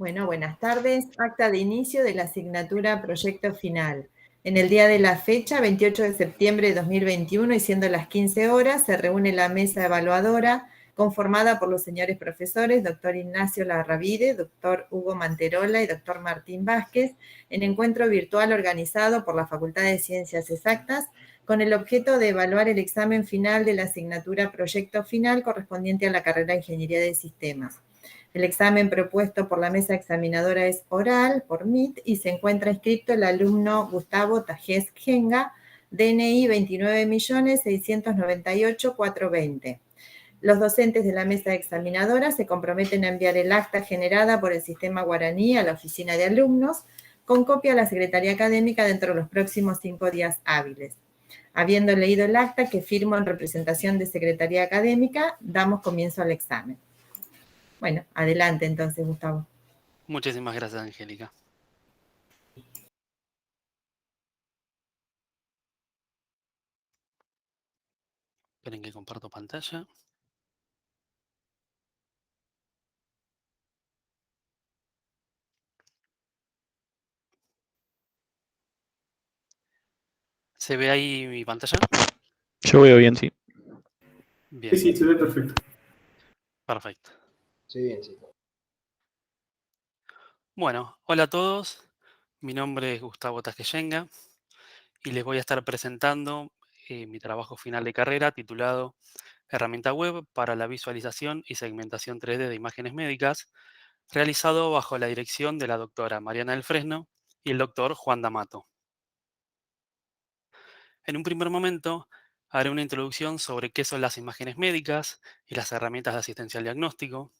Bueno, buenas tardes. Acta de inicio de la asignatura Proyecto Final. En el día de la fecha, 28 de septiembre de 2021, y siendo las 15 horas, se reúne la mesa evaluadora conformada por los señores profesores, doctor Ignacio Larravide, doctor Hugo Manterola y doctor Martín Vázquez, en encuentro virtual organizado por la Facultad de Ciencias Exactas, con el objeto de evaluar el examen final de la asignatura Proyecto Final correspondiente a la carrera de Ingeniería de Sistemas. El examen propuesto por la mesa examinadora es oral, por Meet, y se encuentra inscrito el alumno Gustavo Tajés Genga, DNI 29.698.420. Los docentes de la mesa examinadora se comprometen a enviar el acta generada por el sistema guaraní a la oficina de alumnos, con copia a la Secretaría Académica dentro de los próximos 5 días hábiles. Habiendo leído el acta que firmo en representación de Secretaría Académica, damos comienzo al examen. Bueno, adelante entonces, Gustavo. Muchísimas gracias, Angélica. Esperen que comparto pantalla. ¿Se ve ahí mi pantalla? Yo veo bien, sí. Bien. Sí, se ve perfecto. Perfecto. Sí, bien, sí. Bueno, hola a todos. Mi nombre es Gustavo Tajeyenga y les voy a estar presentando mi trabajo final de carrera titulado Herramienta web para la visualización y segmentación 3D de imágenes médicas, realizado bajo la dirección de la doctora Mariana del Fresno y el doctor Juan D'Amato. En un primer momento, haré una introducción sobre qué son las imágenes médicas y las herramientas de asistencia al diagnóstico.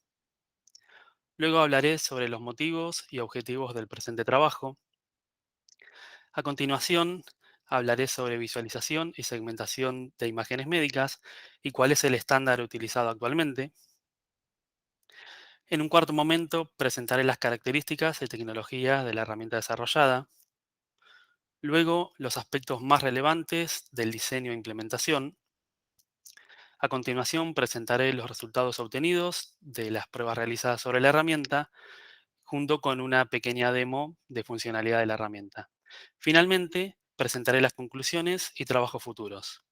Luego hablaré sobre los motivos y objetivos del presente trabajo. A continuación, hablaré sobre visualización y segmentación de imágenes médicas y cuál es el estándar utilizado actualmente. En un cuarto momento, presentaré las características y tecnologías de la herramienta desarrollada. Luego, los aspectos más relevantes del diseño e implementación. A continuación, presentaré los resultados obtenidos de las pruebas realizadas sobre la herramienta, junto con una pequeña demo de funcionalidad de la herramienta. Finalmente, presentaré las conclusiones y trabajos futuros.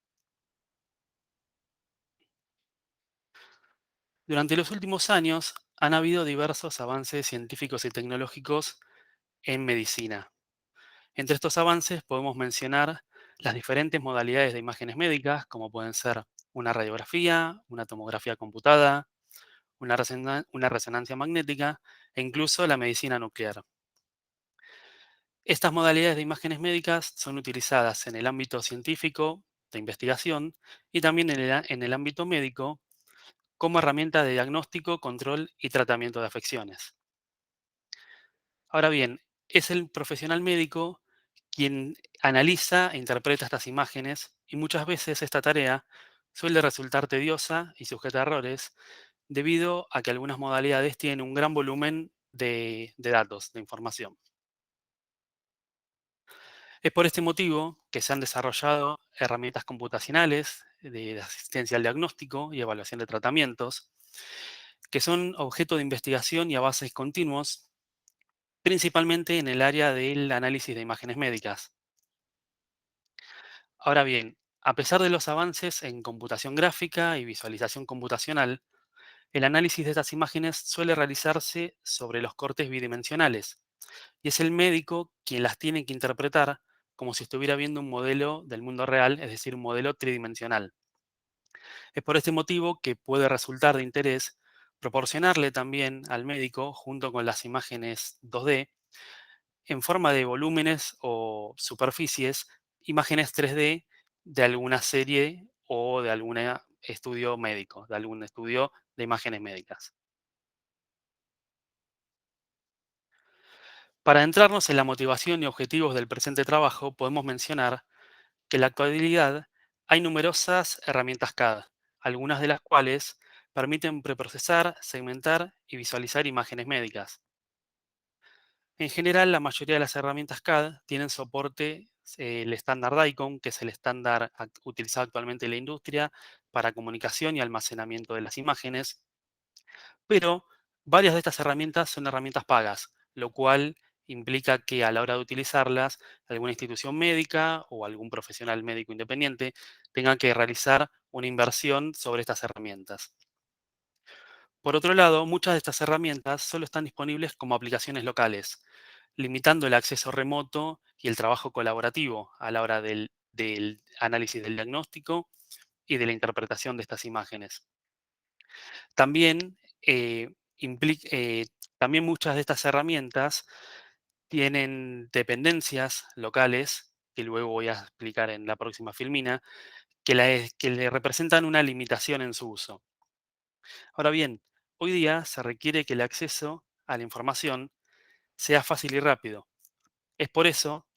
Durante los últimos años, han habido diversos avances científicos y tecnológicos en medicina. Entre estos avances podemos mencionar las diferentes modalidades de imágenes médicas, como pueden ser una radiografía, una tomografía computada, una resonancia magnética e incluso la medicina nuclear. Estas modalidades de imágenes médicas son utilizadas en el ámbito científico, de investigación, y también en el ámbito médico como herramienta de diagnóstico, control y tratamiento de afecciones. Ahora bien, es el profesional médico quien analiza e interpreta estas imágenes y muchas veces esta tarea suele resultar tediosa y sujeta a errores debido a que algunas modalidades tienen un gran volumen de datos, de información. Es por este motivo que se han desarrollado herramientas computacionales de asistencia al diagnóstico y evaluación de tratamientos, que son objeto de investigación y avances continuos, principalmente en el área del análisis de imágenes médicas. Ahora bien, a pesar de los avances en computación gráfica y visualización computacional, el análisis de estas imágenes suele realizarse sobre los cortes bidimensionales, y es el médico quien las tiene que interpretar como si estuviera viendo un modelo del mundo real, es decir, un modelo tridimensional. Es por este motivo que puede resultar de interés proporcionarle también al médico, junto con las imágenes 2D, en forma de volúmenes o superficies, imágenes 3D de alguna serie o de algún estudio médico, de algún estudio de imágenes médicas. Para adentrarnos en la motivación y objetivos del presente trabajo, podemos mencionar que en la actualidad hay numerosas herramientas CAD, algunas de las cuales permiten preprocesar, segmentar y visualizar imágenes médicas. En general, la mayoría de las herramientas CAD tienen soporte el estándar DICOM, que es el estándar utilizado actualmente en la industria para comunicación y almacenamiento de las imágenes, pero Varias de estas herramientas son herramientas pagas, lo cual implica que a la hora de utilizarlas, alguna institución médica o algún profesional médico independiente tenga que realizar una inversión sobre estas herramientas. Por otro lado, muchas de estas herramientas solo están disponibles como aplicaciones locales, limitando el acceso remoto y el trabajo colaborativo a la hora del análisis del diagnóstico y de la interpretación de estas imágenes. También, también muchas de estas herramientas tienen dependencias locales, que luego voy a explicar en la próxima filmina, que le representan una limitación en su uso. Ahora bien, hoy día se requiere que el acceso a la información sea fácil y rápido. Es por eso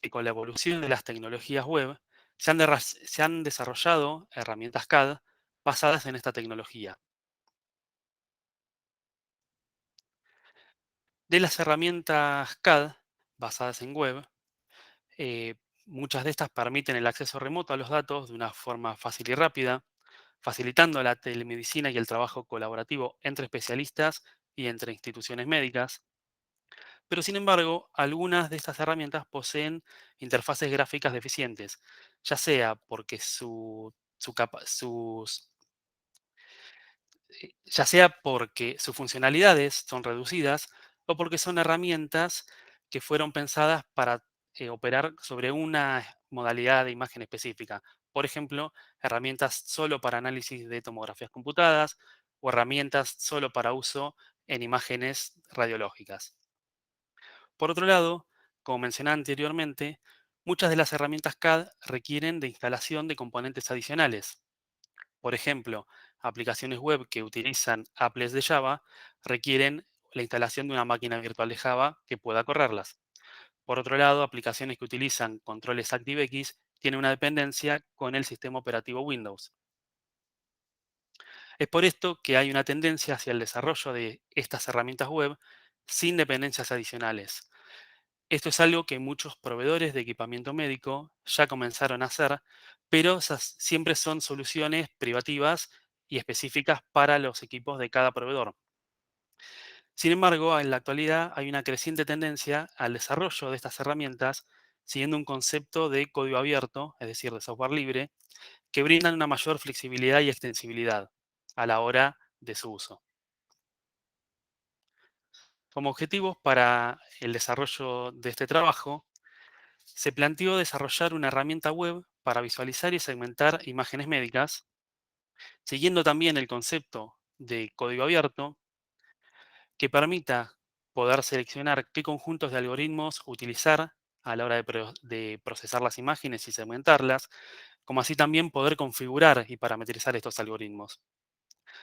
que con la evolución de las tecnologías web se han desarrollado herramientas CAD basadas en esta tecnología. De las herramientas CAD basadas en web, eh, muchas de estas permiten el acceso remoto a los datos de una forma fácil y rápida, facilitando la telemedicina y el trabajo colaborativo entre especialistas y entre instituciones médicas. Pero sin embargo, algunas de estas herramientas poseen interfaces gráficas deficientes, ya sea porque ya sea porque sus funcionalidades son reducidas o porque son herramientas que fueron pensadas para operar sobre una modalidad de imagen específica. Por ejemplo, herramientas solo para análisis de tomografías computadas o herramientas solo para uso en imágenes radiológicas. Por otro lado, como mencioné anteriormente, muchas de las herramientas CAD requieren de instalación de componentes adicionales. Por ejemplo, aplicaciones web que utilizan apples de Java requieren la instalación de una máquina virtual de Java que pueda correrlas. Por otro lado, aplicaciones que utilizan controles ActiveX tienen una dependencia con el sistema operativo Windows. Es por esto que hay una tendencia hacia el desarrollo de estas herramientas web sin dependencias adicionales. Esto es algo que muchos proveedores de equipamiento médico ya comenzaron a hacer, pero esas siempre son soluciones privativas y específicas para los equipos de cada proveedor. Sin embargo, en la actualidad hay una creciente tendencia al desarrollo de estas herramientas siguiendo un concepto de código abierto, es decir, de software libre, que brindan una mayor flexibilidad y extensibilidad a la hora de su uso. Como objetivos para el desarrollo de este trabajo, se planteó desarrollar una herramienta web para visualizar y segmentar imágenes médicas, siguiendo también el concepto de código abierto, que permita poder seleccionar qué conjuntos de algoritmos utilizar a la hora de procesar las imágenes y segmentarlas, como así también poder configurar y parametrizar estos algoritmos.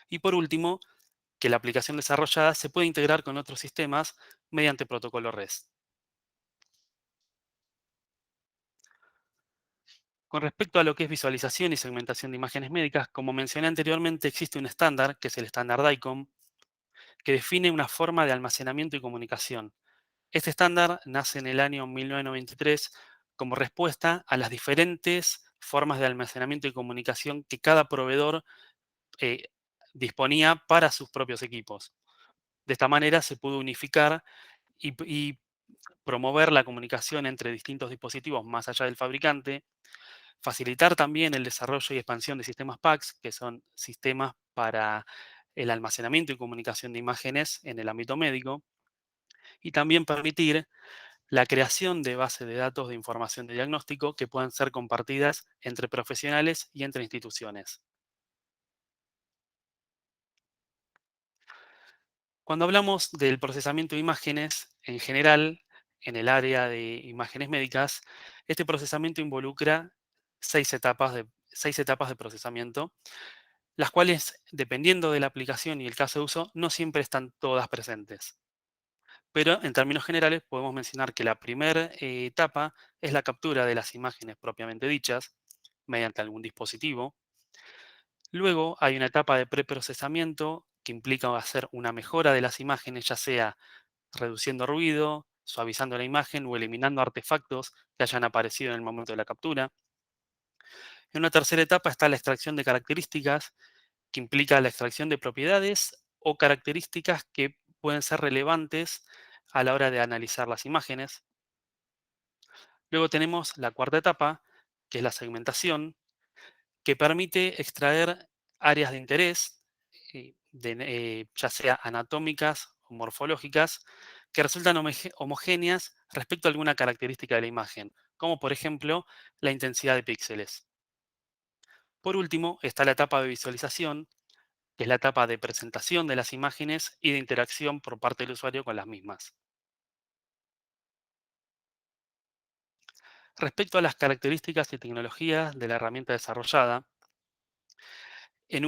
Y por último, que la aplicación desarrollada se puede integrar con otros sistemas mediante protocolo REST. Con respecto a lo que es visualización y segmentación de imágenes médicas, como mencioné anteriormente, existe un estándar, que es el estándar DICOM, que define una forma de almacenamiento y comunicación. Este estándar nace en el año 1993 como respuesta a las diferentes formas de almacenamiento y comunicación que cada proveedor eh, disponía para sus propios equipos. De esta manera se pudo unificar y promover la comunicación entre distintos dispositivos más allá del fabricante, facilitar también el desarrollo y expansión de sistemas PACS, que son sistemas para el almacenamiento y comunicación de imágenes en el ámbito médico, y también permitir la creación de bases de datos de información de diagnóstico que puedan ser compartidas entre profesionales y entre instituciones. Cuando hablamos del procesamiento de imágenes, en general, en el área de imágenes médicas, este procesamiento involucra seis etapas de procesamiento, las cuales, dependiendo de la aplicación y el caso de uso, no siempre están todas presentes. Pero en términos generales podemos mencionar que la primera etapa es la captura de las imágenes propiamente dichas mediante algún dispositivo. Luego hay una etapa de preprocesamiento que implica hacer una mejora de las imágenes, ya sea reduciendo ruido, suavizando la imagen o eliminando artefactos que hayan aparecido en el momento de la captura. En una tercera etapa está la extracción de características, que implica la extracción de propiedades o características que pueden ser relevantes a la hora de analizar las imágenes. Luego tenemos la cuarta etapa, que es la segmentación, que permite extraer áreas de interés, ya sea anatómicas o morfológicas, que resultan homogéneas respecto a alguna característica de la imagen, como por ejemplo la intensidad de píxeles. Por último, está la etapa de visualización, que es la etapa de presentación de las imágenes y de interacción por parte del usuario con las mismas. Respecto a las características y tecnologías de la herramienta desarrollada, en,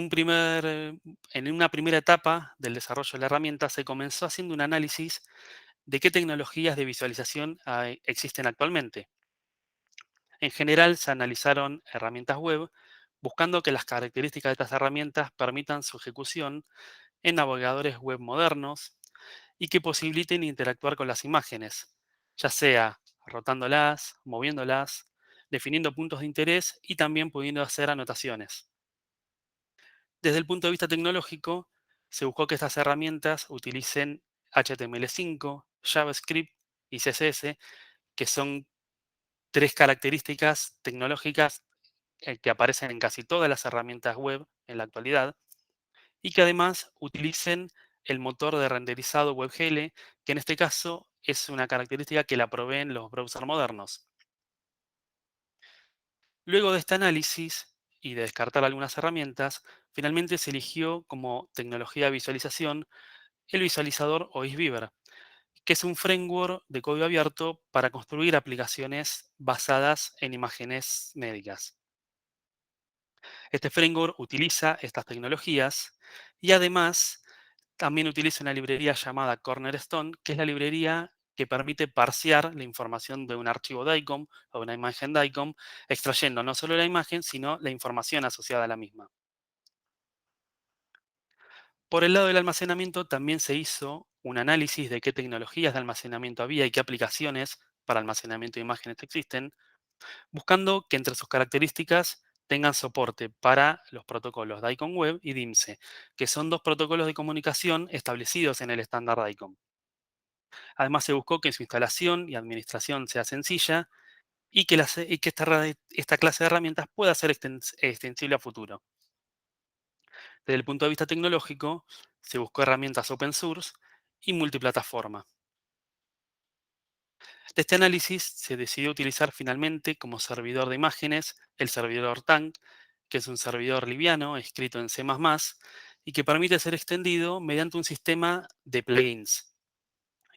en una primera etapa del desarrollo de la herramienta se comenzó haciendo un análisis de qué tecnologías de visualización existen actualmente. En general, se analizaron herramientas web, buscando que las características de estas herramientas permitan su ejecución en navegadores web modernos y que posibiliten interactuar con las imágenes, ya sea rotándolas, moviéndolas, definiendo puntos de interés y también pudiendo hacer anotaciones. Desde el punto de vista tecnológico, se buscó que estas herramientas utilicen HTML5, JavaScript y CSS, que son tres características tecnológicas que aparecen en casi todas las herramientas web en la actualidad, y que además utilicen el motor de renderizado WebGL, que en este caso es una característica que la proveen los browsers modernos. Luego de este análisis y de descartar algunas herramientas, finalmente se eligió como tecnología de visualización el visualizador OISViver, que es un framework de código abierto para construir aplicaciones basadas en imágenes médicas. Este framework utiliza estas tecnologías y además también utiliza una librería llamada Cornerstone, que es la librería que permite parsear la información de un archivo DICOM o de una imagen DICOM, extrayendo no solo la imagen, sino la información asociada a la misma. Por el lado del almacenamiento, también se hizo un análisis de qué tecnologías de almacenamiento había y qué aplicaciones para almacenamiento de imágenes existen, buscando que entre sus características tengan soporte para los protocolos DICOM Web y DIMSE, que son dos protocolos de comunicación establecidos en el estándar DICOM. Además, se buscó que su instalación y administración sea sencilla y que, esta clase de herramientas pueda ser extensible a futuro. Desde el punto de vista tecnológico, se buscó herramientas open source y multiplataforma. De este análisis se decidió utilizar finalmente como servidor de imágenes el servidor Tank, que es un servidor liviano escrito en C++ y que permite ser extendido mediante un sistema de plugins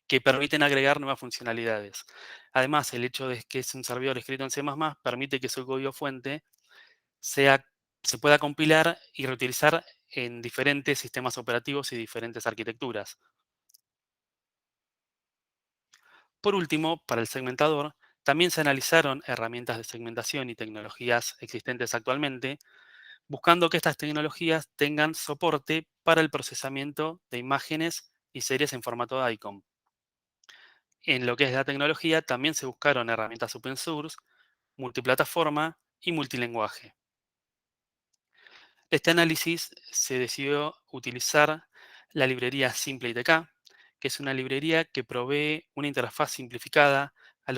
que permiten agregar nuevas funcionalidades. Además, el hecho de que es un servidor escrito en C++ permite que su código fuente sea, se pueda compilar y reutilizar en diferentes sistemas operativos y diferentes arquitecturas. Por último, para el segmentador, también se analizaron herramientas de segmentación y tecnologías existentes actualmente, buscando que estas tecnologías tengan soporte para el procesamiento de imágenes y series en formato DICOM. En lo que es la tecnología, también se buscaron herramientas open source, multiplataforma y multilenguaje. Este análisis se decidió utilizar la librería SimpleITK, que es una librería que provee una interfaz simplificada a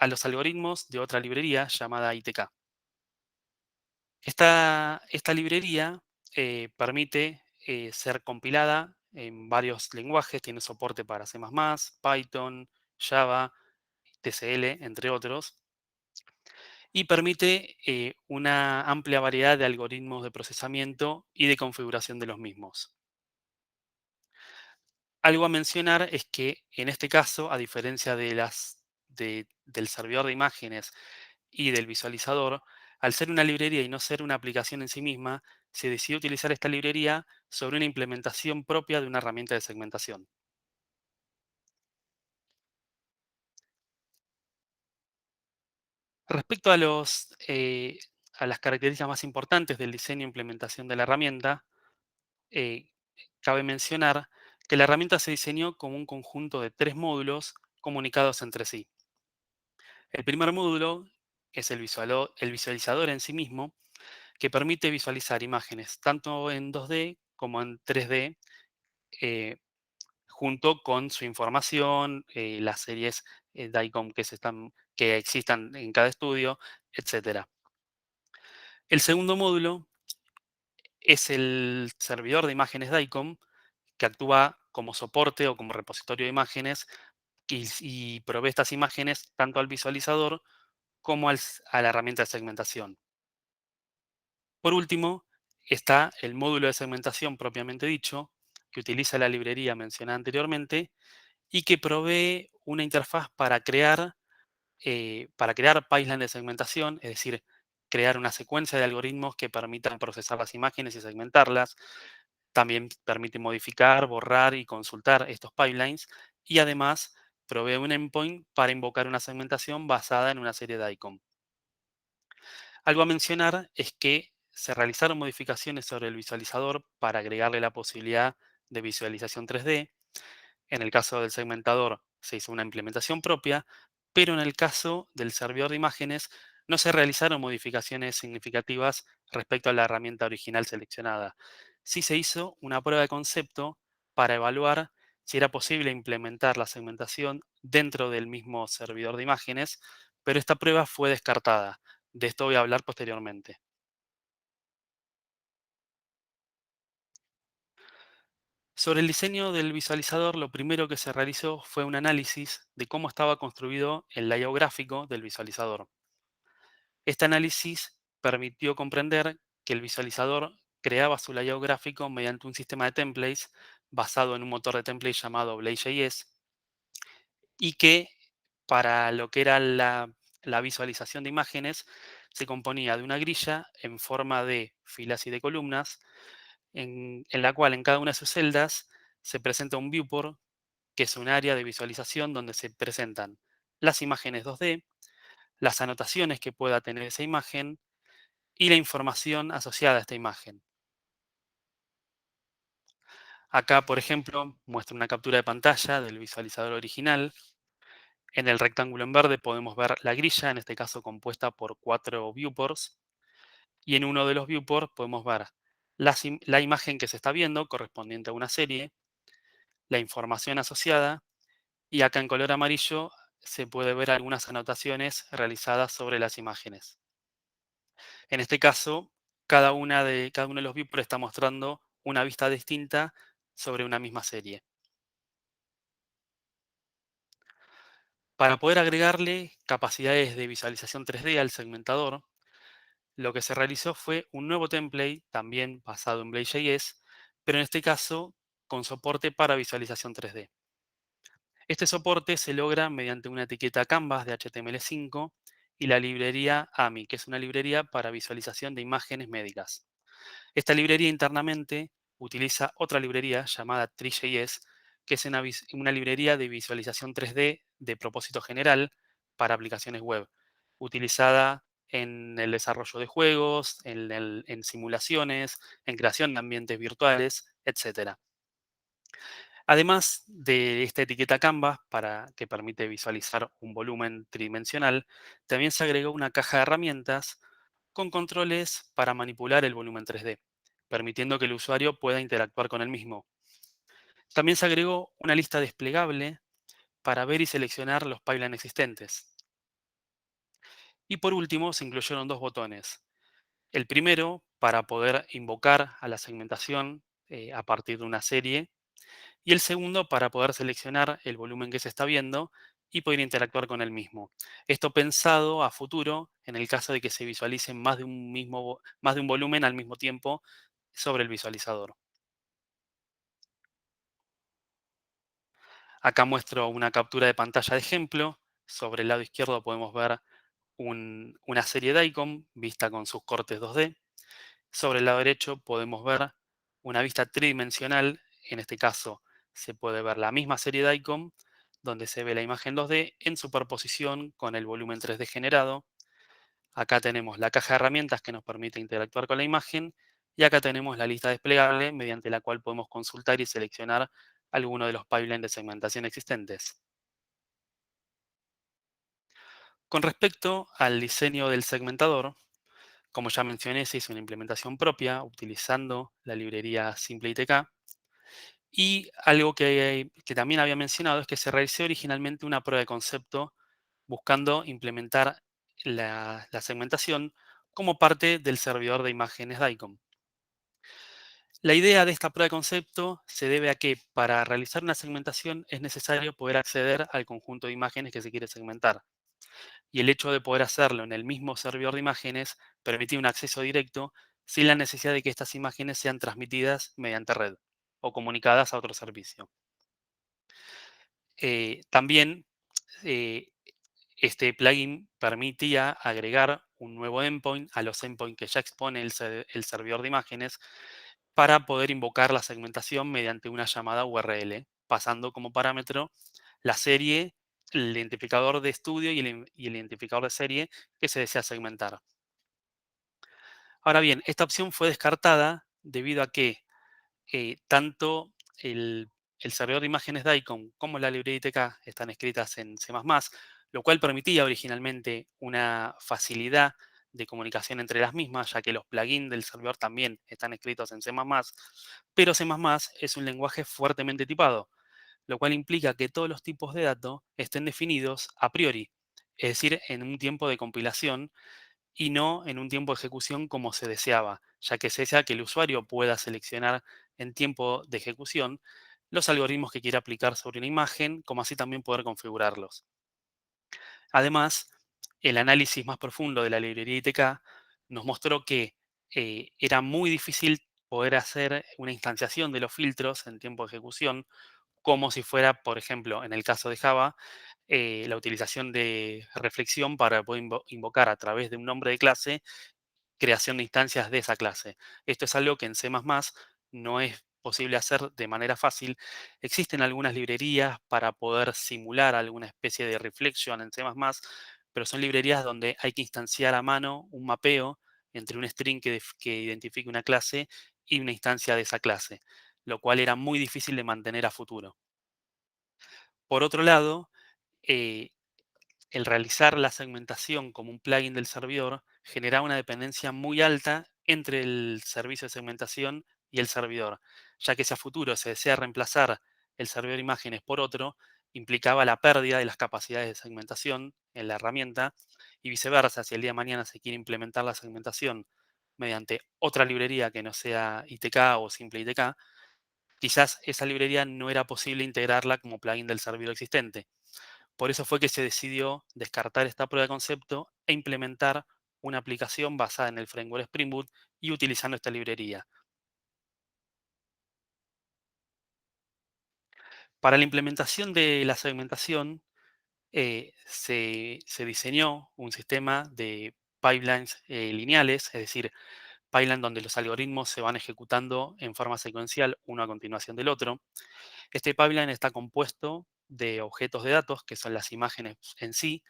los algoritmos de otra librería llamada ITK. Esta librería permite ser compilada en varios lenguajes, tiene soporte para C++, Python, Java, TCL, entre otros, y permite una amplia variedad de algoritmos de procesamiento y de configuración de los mismos. Algo a mencionar es que en este caso, a diferencia del servidor de imágenes y del visualizador, al ser una librería y no ser una aplicación en sí misma, se decidió utilizar esta librería sobre una implementación propia de una herramienta de segmentación. Respecto a las características más importantes del diseño e implementación de la herramienta, eh, cabe mencionar que la herramienta se diseñó como un conjunto de tres módulos comunicados entre sí. El primer módulo es el visualizador en sí mismo, que permite visualizar imágenes tanto en 2D como en 3D junto con su información, las series DICOM que existan en cada estudio, etc. El segundo módulo es el servidor de imágenes DICOM, que actúa como soporte o como repositorio de imágenes y provee estas imágenes tanto al visualizador como a la herramienta de segmentación. Por último, está el módulo de segmentación propiamente dicho, que utiliza la librería mencionada anteriormente y que provee una interfaz para crear pipeline de segmentación, es decir, crear una secuencia de algoritmos que permitan procesar las imágenes y segmentarlas. También permite modificar, borrar y consultar estos pipelines y además provee un endpoint para invocar una segmentación basada en una serie de ICOM. Algo a mencionar es que se realizaron modificaciones sobre el visualizador para agregarle la posibilidad de visualización 3D. En el caso del segmentador se hizo una implementación propia, pero en el caso del servidor de imágenes no se realizaron modificaciones significativas respecto a la herramienta original seleccionada. Sí se hizo una prueba de concepto para evaluar si era posible implementar la segmentación dentro del mismo servidor de imágenes, pero esta prueba fue descartada. De esto voy a hablar posteriormente. Sobre el diseño del visualizador, lo primero que se realizó fue un análisis de cómo estaba construido el layout gráfico del visualizador. Este análisis permitió comprender que el visualizador creaba su layout gráfico mediante un sistema de templates basado en un motor de templates llamado Blade.js y que para lo que era la visualización de imágenes se componía de una grilla en forma de filas y de columnas, en la cual en cada una de sus celdas se presenta un viewport, que es un área de visualización donde se presentan las imágenes 2D, las anotaciones que pueda tener esa imagen y la información asociada a esta imagen. Acá, por ejemplo, muestra una captura de pantalla del visualizador original. En el rectángulo en verde podemos ver la grilla, en este caso compuesta por 4 viewports. Y en uno de los viewports podemos ver la imagen que se está viendo correspondiente a una serie, la información asociada, y acá en color amarillo se puede ver algunas anotaciones realizadas sobre las imágenes. En este caso, cada uno de los viewports está mostrando una vista distinta sobre una misma serie. Para poder agregarle capacidades de visualización 3D al segmentador, lo que se realizó fue un nuevo template, también basado en Blade.js, pero en este caso con soporte para visualización 3D. Este soporte se logra mediante una etiqueta Canvas de HTML5 y la librería AMI, que es una librería para visualización de imágenes médicas. Esta librería internamente utiliza otra librería llamada Tree.js, que es una librería de visualización 3D de propósito general para aplicaciones web, utilizada en el desarrollo de juegos, en simulaciones, en creación de ambientes virtuales, etc. Además de esta etiqueta Canvas que permite visualizar un volumen tridimensional, también se agregó una caja de herramientas con controles para manipular el volumen 3D, permitiendo que el usuario pueda interactuar con el mismo. También se agregó una lista desplegable para ver y seleccionar los pipelines existentes. Y por último, se incluyeron dos botones. El primero, para poder invocar a la segmentación a partir de una serie, y el segundo para poder seleccionar el volumen que se está viendo y poder interactuar con el mismo. Esto pensado a futuro en el caso de que se visualicen más de un volumen al mismo tiempo sobre el visualizador. Acá muestro una captura de pantalla de ejemplo. Sobre el lado izquierdo podemos ver una serie de icon vista con sus cortes 2D. Sobre el lado derecho podemos ver una vista tridimensional. En este caso se puede ver la misma serie de icon donde se ve la imagen 2D en superposición con el volumen 3D generado. Acá tenemos la caja de herramientas que nos permite interactuar con la imagen y acá tenemos la lista desplegable mediante la cual podemos consultar y seleccionar alguno de los pipelines de segmentación existentes. Con respecto al diseño del segmentador, como ya mencioné, se hizo una implementación propia utilizando la librería SimpleITK Y algo que también había mencionado es que se realizó originalmente una prueba de concepto buscando implementar la segmentación como parte del servidor de imágenes DICOM. La idea de esta prueba de concepto se debe a que para realizar una segmentación es necesario poder acceder al conjunto de imágenes que se quiere segmentar. Y el hecho de poder hacerlo en el mismo servidor de imágenes permite un acceso directo sin la necesidad de que estas imágenes sean transmitidas mediante red o comunicadas a otro servicio. También eh, este plugin permitía agregar un nuevo endpoint a los endpoints que ya expone el servidor de imágenes para poder invocar la segmentación mediante una llamada URL, pasando como parámetro la serie, el identificador de estudio y el identificador de serie que se desea segmentar. Ahora bien, esta opción fue descartada debido a que tanto el, el servidor de imágenes DICOM como la librería ITK están escritas en C++, lo cual permitía originalmente una facilidad de comunicación entre las mismas, ya que los plugins del servidor también están escritos en C++, pero C++ es un lenguaje fuertemente tipado, lo cual implica que todos los tipos de datos estén definidos a priori, es decir, en un tiempo de compilación y no en un tiempo de ejecución como se deseaba, ya que se desea que el usuario pueda seleccionar en tiempo de ejecución los algoritmos que quiera aplicar sobre una imagen, como así también poder configurarlos. Además, el análisis más profundo de la librería ITK nos mostró que era muy difícil poder hacer una instanciación de los filtros en tiempo de ejecución, como si fuera, por ejemplo, en el caso de Java, la utilización de reflexión para poder invocar a través de un nombre de clase creación de instancias de esa clase. Esto es algo que en C++ no es posible hacer de manera fácil. Existen algunas librerías para poder simular alguna especie de reflection en C++, pero son librerías donde hay que instanciar a mano un mapeo entre un string que identifique una clase y una instancia de esa clase, lo cual era muy difícil de mantener a futuro. Por otro lado, eh, el realizar la segmentación como un plugin del servidor generaba una dependencia muy alta entre el servicio de segmentación y el servidor, ya que si a futuro se desea reemplazar el servidor de imágenes por otro, implicaba la pérdida de las capacidades de segmentación en la herramienta y viceversa, si el día de mañana se quiere implementar la segmentación mediante otra librería que no sea ITK o simple ITK, quizás esa librería no era posible integrarla como plugin del servidor existente. Por eso fue que se decidió descartar esta prueba de concepto e implementar una aplicación basada en el framework Spring Boot y utilizando esta librería. Para la implementación de la segmentación, se diseñó un sistema de pipelines lineales, es decir, pipeline donde los algoritmos se van ejecutando en forma secuencial uno a continuación del otro. Este pipeline está compuesto de objetos de datos, que son las imágenes en sí,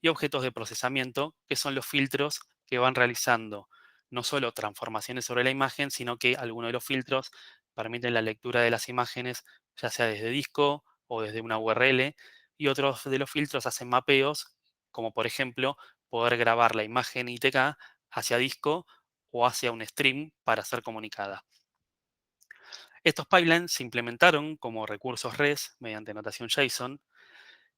y objetos de procesamiento, que son los filtros que van realizando no solo transformaciones sobre la imagen, sino que algunos de los filtros permiten la lectura de las imágenes, ya sea desde disco o desde una URL, y otros de los filtros hacen mapeos, como por ejemplo poder grabar la imagen ITK hacia disco o hacia un stream para ser comunicada. Estos pipelines se implementaron como recursos REST mediante notación JSON,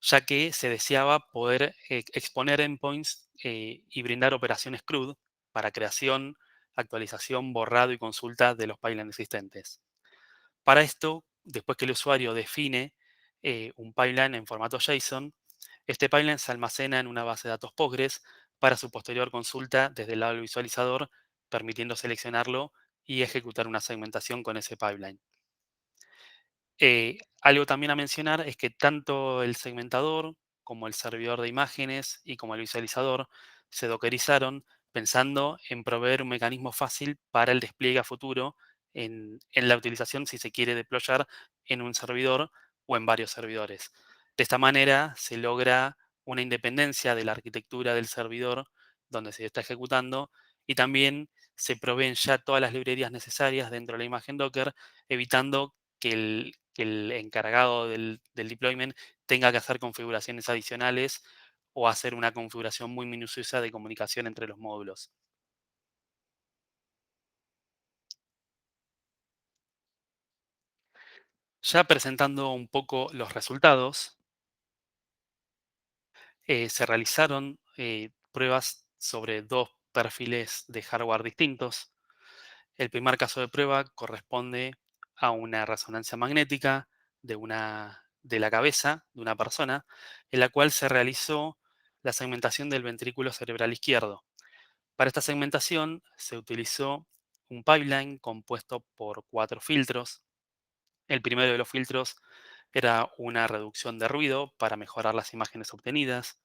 ya que se deseaba poder exponer endpoints y brindar operaciones CRUD para creación, actualización, borrado y consulta de los pipelines existentes. Para esto, después que el usuario define un pipeline en formato JSON, este pipeline se almacena en una base de datos Postgres para su posterior consulta desde el lado del visualizador, permitiendo seleccionarlo y ejecutar una segmentación con ese pipeline. Algo también a mencionar es que tanto el segmentador como el servidor de imágenes y como el visualizador se dockerizaron pensando en proveer un mecanismo fácil para el despliegue a futuro en la utilización si se quiere deployar en un servidor o en varios servidores. De esta manera se logra una independencia de la arquitectura del servidor donde se está ejecutando y también se proveen ya todas las librerías necesarias dentro de la imagen Docker, evitando que el encargado del deployment tenga que hacer configuraciones adicionales o hacer una configuración muy minuciosa de comunicación entre los módulos. Ya presentando un poco los resultados, se realizaron pruebas sobre dos perfiles de hardware distintos. El primer caso de prueba corresponde a una resonancia magnética de la cabeza de una persona, en la cual se realizó la segmentación del ventrículo cerebral izquierdo. Para esta segmentación se utilizó un pipeline compuesto por 4 filtros. El primero de los filtros era una reducción de ruido para mejorar las imágenes obtenidas.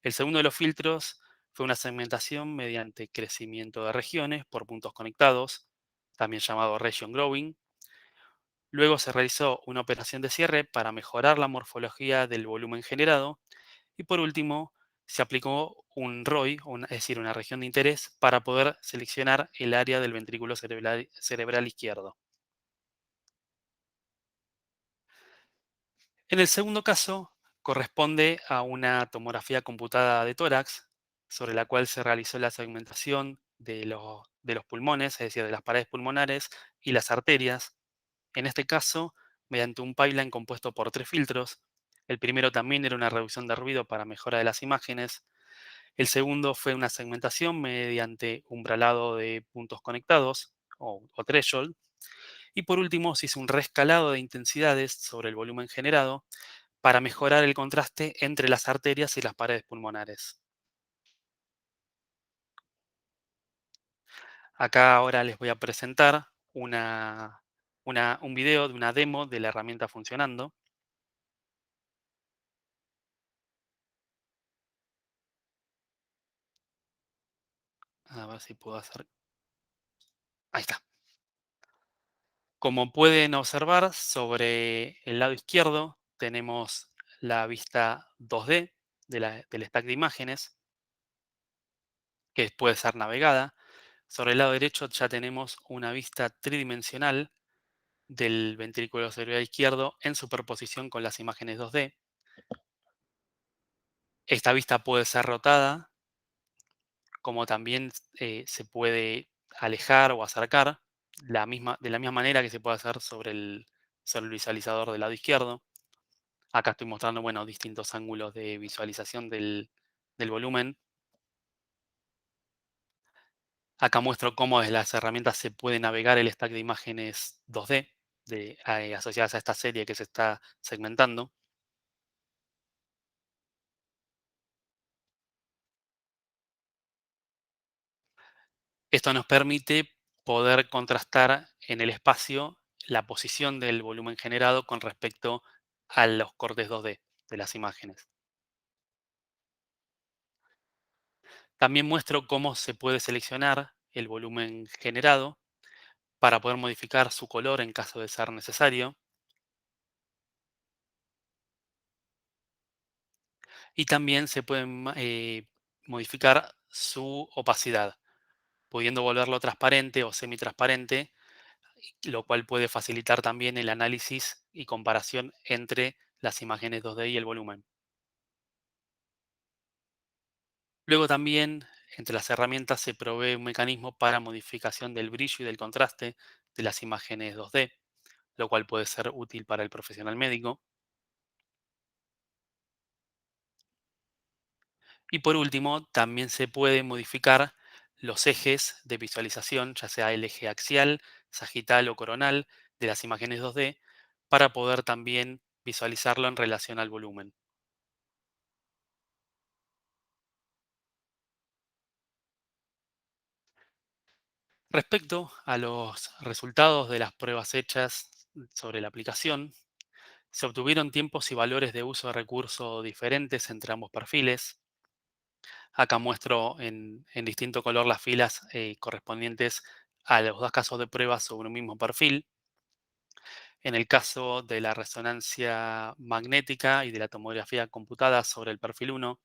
El segundo de los filtros fue una segmentación mediante crecimiento de regiones por puntos conectados, también llamado region growing. Luego se realizó una operación de cierre para mejorar la morfología del volumen generado. Y por último, se aplicó un ROI, es decir, una región de interés, para poder seleccionar el área del ventrículo cerebral izquierdo. En el segundo caso, corresponde a una tomografía computada de tórax, sobre la cual se realizó la segmentación de los pulmones, es decir, de las paredes pulmonares y las arterias. En este caso, mediante un pipeline compuesto por 3 filtros. El primero también era una reducción de ruido para mejora de las imágenes. El segundo fue una segmentación mediante umbralado de puntos conectados o threshold. Y por último, se hizo un reescalado de intensidades sobre el volumen generado para mejorar el contraste entre las arterias y las paredes pulmonares. Acá ahora les voy a presentar un video de una demo de la herramienta funcionando. A ver si puedo hacer. Ahí está. Como pueden observar, sobre el lado izquierdo tenemos la vista 2D del stack de imágenes, que puede ser navegada. Sobre el lado derecho ya tenemos una vista tridimensional del ventrículo cerebral izquierdo en superposición con las imágenes 2D. Esta vista puede ser rotada, como también se puede alejar o acercar, de la misma manera que se puede hacer sobre el visualizador del lado izquierdo. Acá estoy mostrando, bueno, distintos ángulos de visualización del volumen. Acá muestro cómo desde las herramientas se puede navegar el stack de imágenes 2D asociadas a esta serie que se está segmentando. Esto nos permite poder contrastar en el espacio la posición del volumen generado con respecto a los cortes 2D de las imágenes. También muestro cómo se puede seleccionar el volumen generado para poder modificar su color en caso de ser necesario. Y también se puede modificar su opacidad, pudiendo volverlo transparente o semitransparente, lo cual puede facilitar también el análisis y comparación entre las imágenes 2D y el volumen. Luego también, entre las herramientas se provee un mecanismo para modificación del brillo y del contraste de las imágenes 2D, lo cual puede ser útil para el profesional médico. Y por último, también se puede modificar los ejes de visualización, ya sea el eje axial, sagital o coronal de las imágenes 2D, para poder también visualizarlo en relación al volumen. Respecto a los resultados de las pruebas hechas sobre la aplicación, se obtuvieron tiempos y valores de uso de recurso diferentes entre ambos perfiles. Acá muestro en distinto color las filas correspondientes a los dos casos de prueba sobre un mismo perfil. En el caso de la resonancia magnética y de la tomografía computada sobre el perfil 1,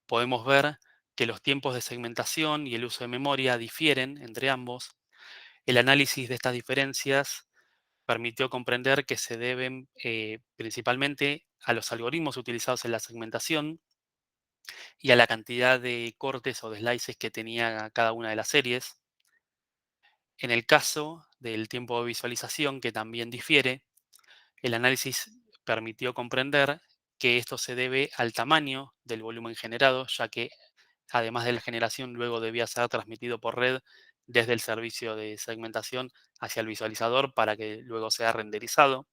podemos ver que los tiempos de segmentación y el uso de memoria difieren entre ambos. El análisis de estas diferencias permitió comprender que se deben principalmente a los algoritmos utilizados en la segmentación y a la cantidad de cortes o de slices que tenía cada una de las series. En el caso del tiempo de visualización, que también difiere, El análisis permitió comprender que esto se debe al tamaño del volumen generado, ya que además de la generación luego debía ser transmitido por red desde el servicio de segmentación hacia el visualizador para que luego sea renderizado.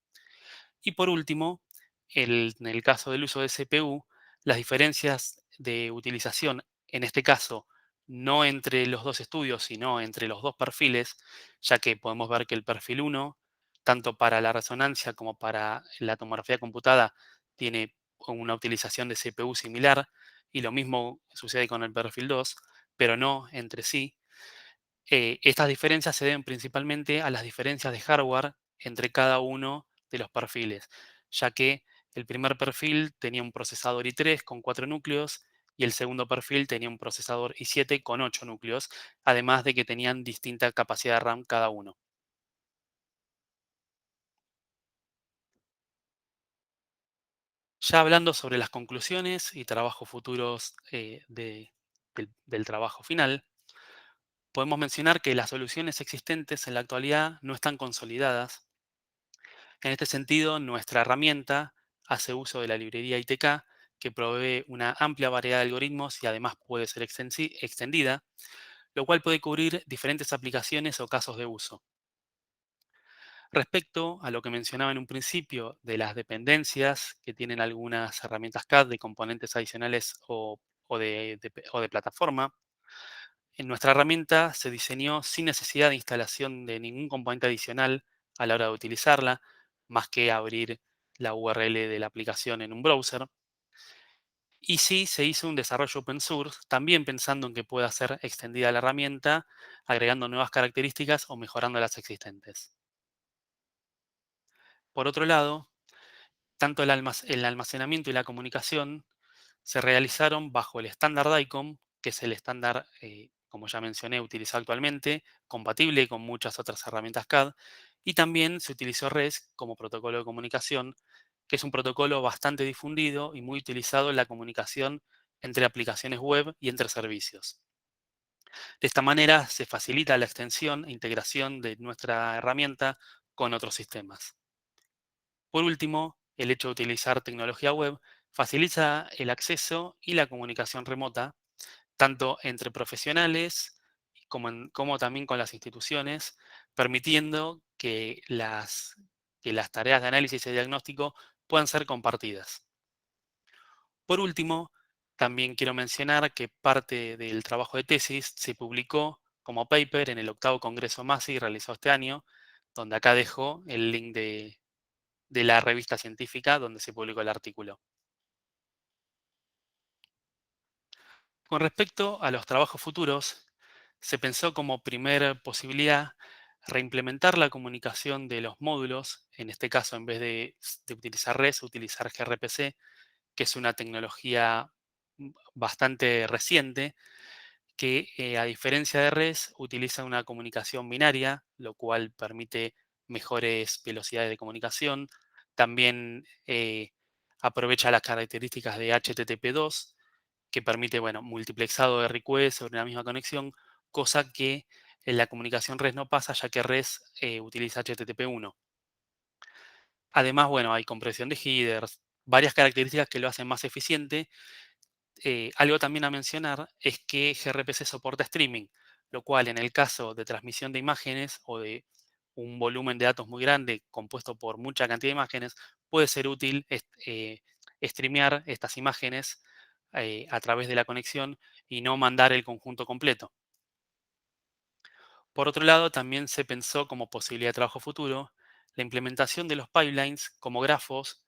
Y por último, en el caso del uso de CPU, las diferencias de utilización, en este caso, no entre los dos estudios, sino entre los dos perfiles, ya que podemos ver que el perfil 1, tanto para la resonancia como para la tomografía computada, tiene una utilización de CPU similar, y lo mismo sucede con el perfil 2, pero no entre sí. Estas diferencias se deben principalmente a las diferencias de hardware entre cada uno de los perfiles, ya que el primer perfil tenía un procesador i3 con 4 núcleos y el segundo perfil tenía un procesador i7 con 8 núcleos, además de que tenían distinta capacidad de RAM cada uno. Ya hablando sobre las conclusiones y trabajos futuros del trabajo final, podemos mencionar que las soluciones existentes en la actualidad no están consolidadas. En este sentido, nuestra herramienta hace uso de la librería ITK, que provee una amplia variedad de algoritmos y además puede ser extendida, lo cual puede cubrir diferentes aplicaciones o casos de uso. Respecto a lo que mencionaba en un principio de las dependencias que tienen algunas herramientas CAD de componentes adicionales o de plataforma, en nuestra herramienta se diseñó sin necesidad de instalación de ningún componente adicional a la hora de utilizarla, más que abrir la URL de la aplicación en un browser. Y sí se hizo un desarrollo open source, también pensando en que pueda ser extendida la herramienta, agregando nuevas características o mejorando las existentes. Por otro lado, tanto el almacenamiento y la comunicación se realizaron bajo el estándar DICOM, que es el estándar, como ya mencioné, utilizado actualmente, compatible con muchas otras herramientas CAD, y también se utilizó REST como protocolo de comunicación, que es un protocolo bastante difundido y muy utilizado en la comunicación entre aplicaciones web y entre servicios. De esta manera se facilita la extensión e integración de nuestra herramienta con otros sistemas. Por último, el hecho de utilizar tecnología web facilita el acceso y la comunicación remota, tanto entre profesionales como también con las instituciones, permitiendo que las tareas de análisis y diagnóstico puedan ser compartidas. Por último, también quiero mencionar que parte del trabajo de tesis se publicó como paper en el 8º Congreso MASI realizado este año, donde acá dejo el link de la revista científica donde se publicó el artículo. Con respecto a los trabajos futuros, se pensó como primera posibilidad reimplementar la comunicación de los módulos, en este caso en vez de utilizar REST, utilizar gRPC, que es una tecnología bastante reciente, que a diferencia de REST utiliza una comunicación binaria, lo cual permite mejores velocidades de comunicación. También aprovecha las características de HTTP2, que permite, bueno, multiplexado de requests sobre la misma conexión, cosa que en la comunicación REST no pasa, ya que REST utiliza HTTP1. Además, bueno, hay compresión de headers, varias características que lo hacen más eficiente. Algo también a mencionar es que gRPC soporta streaming, lo cual en el caso de transmisión de imágenes o de un volumen de datos muy grande compuesto por mucha cantidad de imágenes, puede ser útil streamear estas imágenes a través de la conexión y no mandar el conjunto completo. Por otro lado, también se pensó como posibilidad de trabajo futuro la implementación de los pipelines como grafos,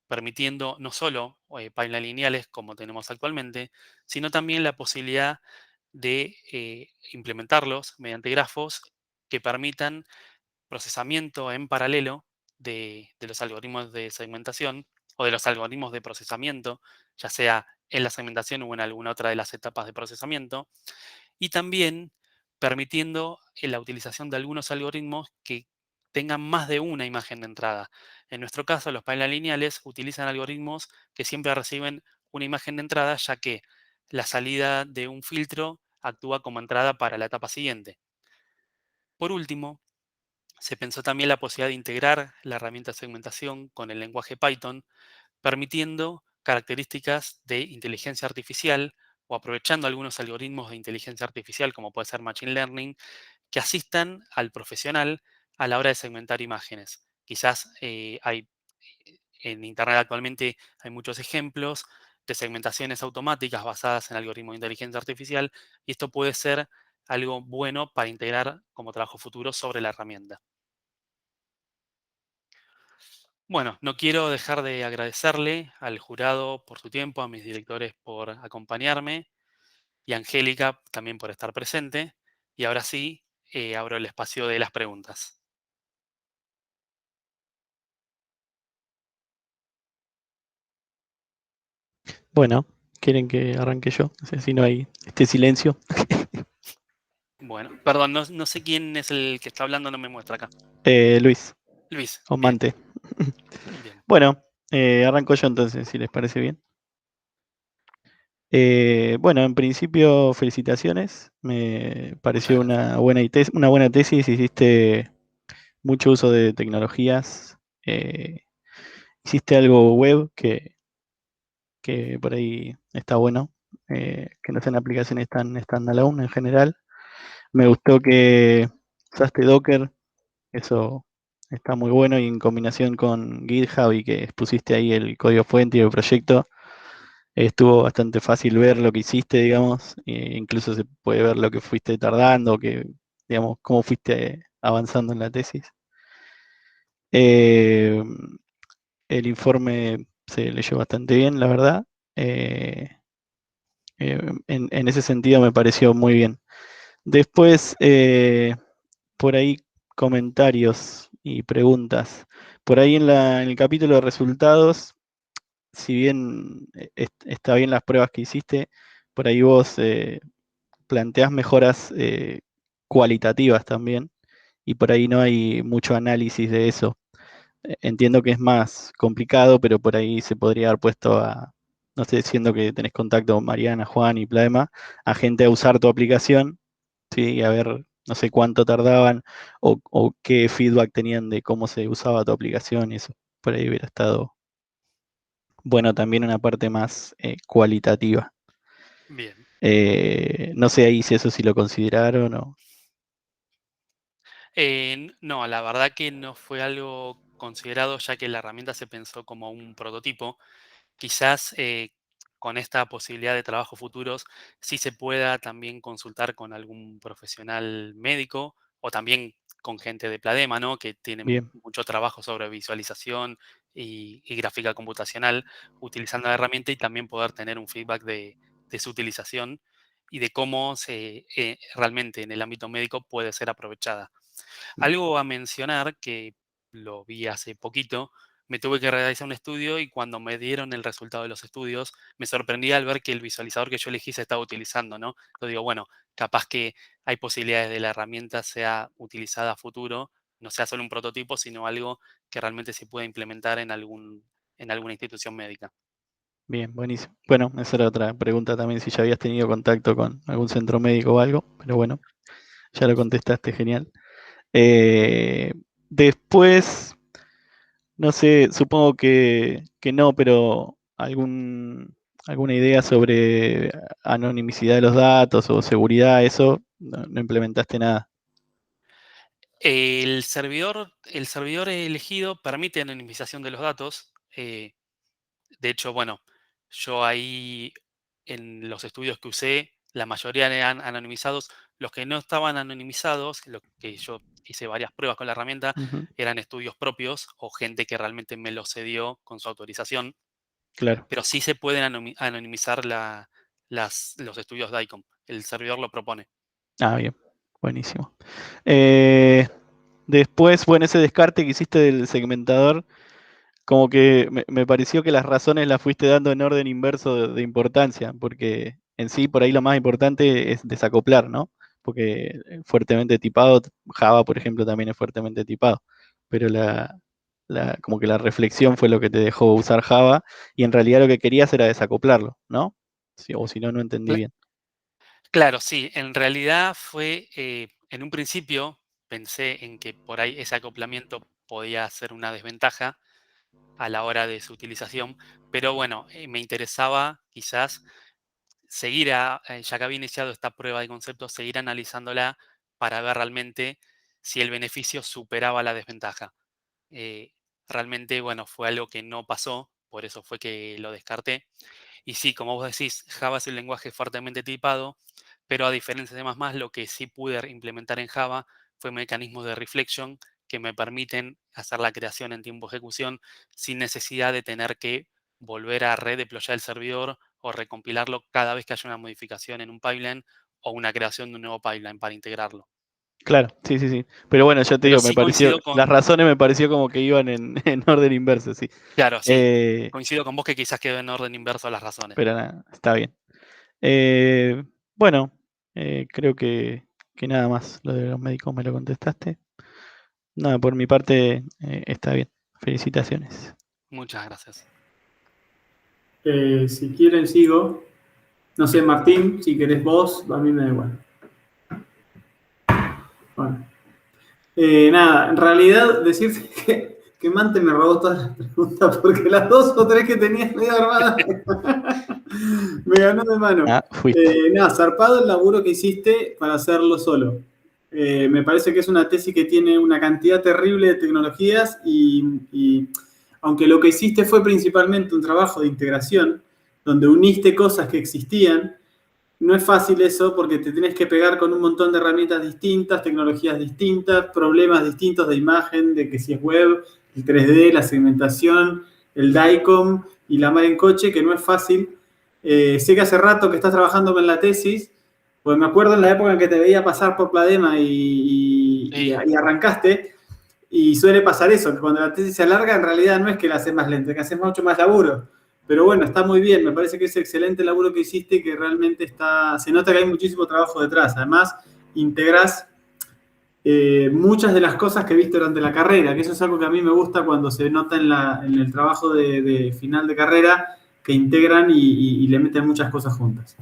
permitiendo no solo pipelines lineales como tenemos actualmente, sino también la posibilidad de implementarlos mediante grafos que permitan procesamiento en paralelo de los algoritmos de segmentación o de los algoritmos de procesamiento, ya sea en la segmentación o en alguna otra de las etapas de procesamiento, y también permitiendo la utilización de algunos algoritmos que tengan más de una imagen de entrada. En nuestro caso, los pipelines lineales utilizan algoritmos que siempre reciben una imagen de entrada, ya que la salida de un filtro actúa como entrada para la etapa siguiente. Por último, se pensó también la posibilidad de integrar la herramienta de segmentación con el lenguaje Python, permitiendo características de inteligencia artificial o aprovechando algunos algoritmos de inteligencia artificial, como puede ser Machine Learning, que asistan al profesional a la hora de segmentar imágenes. Quizás hay en Internet actualmente hay muchos ejemplos de segmentaciones automáticas basadas en algoritmos de inteligencia artificial y esto puede ser algo bueno para integrar como trabajo futuro sobre la herramienta. Bueno, no quiero dejar de agradecerle al jurado por su tiempo, a mis directores por acompañarme y a Angélica también por estar presente. Y ahora sí, abro el espacio de las preguntas. Bueno, quieren que arranque yo. No sé si no hay este silencio. Bueno, perdón, no sé quién es el que está hablando, no me muestra acá. Luis, Luis, o bien, Mante. bien. Bueno, arranco yo entonces, si les parece bien. Bueno, en principio, felicitaciones. Me Muchas pareció gracias. una buena tesis. Hiciste mucho uso de tecnologías. Hiciste algo web que por ahí está bueno. Que no sean aplicaciones tan standalone en general. Me gustó que usaste Docker. Eso está muy bueno y en combinación con GitHub y que pusiste ahí el código fuente y el proyecto, estuvo bastante fácil ver lo que hiciste, digamos, e incluso se puede ver lo que fuiste tardando, que, digamos, cómo fuiste avanzando en la tesis. Eh, el informe se leyó bastante bien, la verdad. Eh, en ese sentido me pareció muy bien. Después, por ahí comentarios y preguntas. Por ahí en el capítulo de resultados, si bien está bien las pruebas que hiciste, por ahí vos planteás mejoras cualitativas también, y por ahí no hay mucho análisis de eso. Entiendo que es más complicado, pero por ahí se podría haber puesto a, no sé, siendo que tenés contacto con Mariana, Juan y Pladema, a gente a usar tu aplicación, ¿sí? Y a ver, no sé cuánto tardaban o qué feedback tenían de cómo se usaba tu aplicación y eso. Por ahí hubiera estado bueno también una parte más cualitativa. Bien. No sé ahí si eso sí lo consideraron o... No, la verdad que no fue algo considerado ya que la herramienta se pensó como un prototipo. Quizás con esta posibilidad de trabajo futuros sí se pueda también consultar con algún profesional médico o también con gente de Pladema, ¿no? Que tienen Bien, mucho trabajo sobre visualización y gráfica computacional utilizando la herramienta y también poder tener un feedback de su utilización y de cómo realmente en el ámbito médico puede ser aprovechada. bien, Algo a mencionar que lo vi hace poquito, me tuve que realizar un estudio y cuando me dieron el resultado de los estudios, me sorprendí al ver que el visualizador que yo elegí se estaba utilizando, ¿no? Yo digo, bueno, capaz que hay posibilidades de la herramienta sea utilizada a futuro, no sea solo un prototipo, sino algo que realmente se pueda implementar en alguna institución médica. bien, buenísimo. Bueno, esa era otra pregunta también, si ya habías tenido contacto con algún centro médico o algo, pero bueno, ya lo contestaste, genial. Eh, Después, no sé, supongo que no, pero alguna idea sobre anonimicidad de los datos o seguridad, eso, no implementaste nada. El servidor elegido permite anonimización de los datos. De hecho, bueno, yo ahí en los estudios que usé, la mayoría eran anonimizados. Los que no estaban anonimizados, lo que yo hice varias pruebas con la herramienta, Ujú, eran estudios propios o gente que realmente me los cedió con su autorización. claro. Pero sí se pueden anonimizar los estudios DICOM. El servidor lo propone. Ah, bien, buenísimo. Eh, Después, bueno, ese descarte que hiciste del segmentador, como que me pareció que las razones las fuiste dando en orden inverso de importancia, porque en sí por ahí lo más importante es desacoplar, ¿no? Porque fuertemente tipado, Java, por ejemplo, también es fuertemente tipado, pero como que la reflexión fue lo que te dejó usar Java y en realidad lo que querías era desacoplarlo, ¿no? O si no, no entendí Cla- bien. Claro, sí, en realidad fue, en un principio pensé en que por ahí ese acoplamiento podía ser una desventaja a la hora de su utilización, pero bueno, me interesaba quizás seguir, ya que había iniciado esta prueba de concepto, seguir analizándola para ver realmente si el beneficio superaba la desventaja. Eh, Realmente, bueno, fue algo que no pasó, por eso fue que lo descarté. Y sí, como vos decís, Java es un lenguaje fuertemente tipado, pero a diferencia de más, lo que sí pude implementar en Java fue mecanismos de reflection que me permiten hacer la creación en tiempo de ejecución sin necesidad de tener que volver a redeployar el servidor o recompilarlo cada vez que haya una modificación en un pipeline o una creación de un nuevo pipeline para integrarlo. Claro, sí, sí, sí. Pero bueno, ya te Pero digo, me sí pareció, coincido las con, razones me pareció como que iban en orden inverso, sí. claro, sí, Eh, coincido con vos que quizás quedó en orden inverso a las razones. pero nada, está bien. Bueno, creo que nada más. Lo de los médicos me lo contestaste. Nada, por mi parte está bien. Felicitaciones. Muchas gracias. Si quieren, sigo. No sé, Martín, si querés vos, a mí me da igual. Bueno. Nada, en realidad decirte que Mante me robó todas las preguntas porque las 2 o 3 que tenías medio armadas me ganó de mano. Ah, fuiste. Nada, zarpado el laburo que hiciste para hacerlo solo. Me parece que es una tesis que tiene una cantidad terrible de tecnologías y aunque lo que hiciste fue principalmente un trabajo de integración, donde uniste cosas que existían, no es fácil eso porque te tenés que pegar con un montón de herramientas distintas, tecnologías distintas, problemas distintos de imagen, de que si es web, el 3D, la segmentación, el DICOM y la mar en coche, que no es fácil. Sé que hace rato que estás trabajando en la tesis, pues me acuerdo en la época en que te veía pasar por Pladema y arrancaste, y suele pasar eso, que cuando la tesis se alarga, en realidad no es que la haces más lenta, es que haces mucho más laburo. Pero bueno, está muy bien, me parece que es excelente el laburo que hiciste y que realmente se nota que hay muchísimo trabajo detrás. Además, integrás muchas de las cosas que viste durante la carrera, que eso es algo que a mí me gusta cuando se nota en el trabajo de final de carrera, que integran y le meten muchas cosas juntas.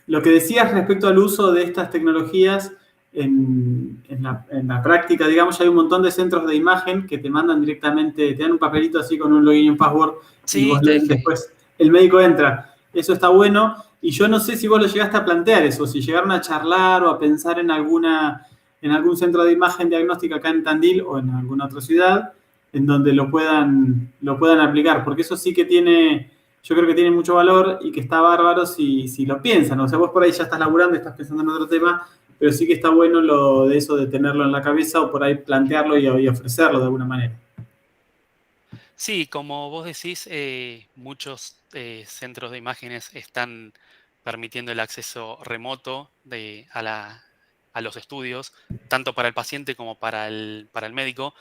Lo que decías respecto al uso de estas tecnologías en la práctica, digamos, hay un montón de centros de imagen que te mandan directamente, te dan un papelito así con un login y un password, y Sí, vos después el médico entra. Eso está bueno, y yo no sé si vos lo llegaste a plantear eso, si llegaron a charlar o a pensar en algún centro de imagen diagnóstica acá en Tandil o en alguna otra ciudad, en donde lo puedan aplicar, porque eso sí que yo creo que tiene mucho valor y que está bárbaro si lo piensan. O sea, vos por ahí ya estás laburando, estás pensando en otro tema, pero sí que está bueno lo de eso de tenerlo en la cabeza o por ahí plantearlo y ofrecerlo de alguna manera. Sí, como vos decís, muchos centros de imágenes están permitiendo el acceso remoto a los estudios, tanto para el paciente como para el médico.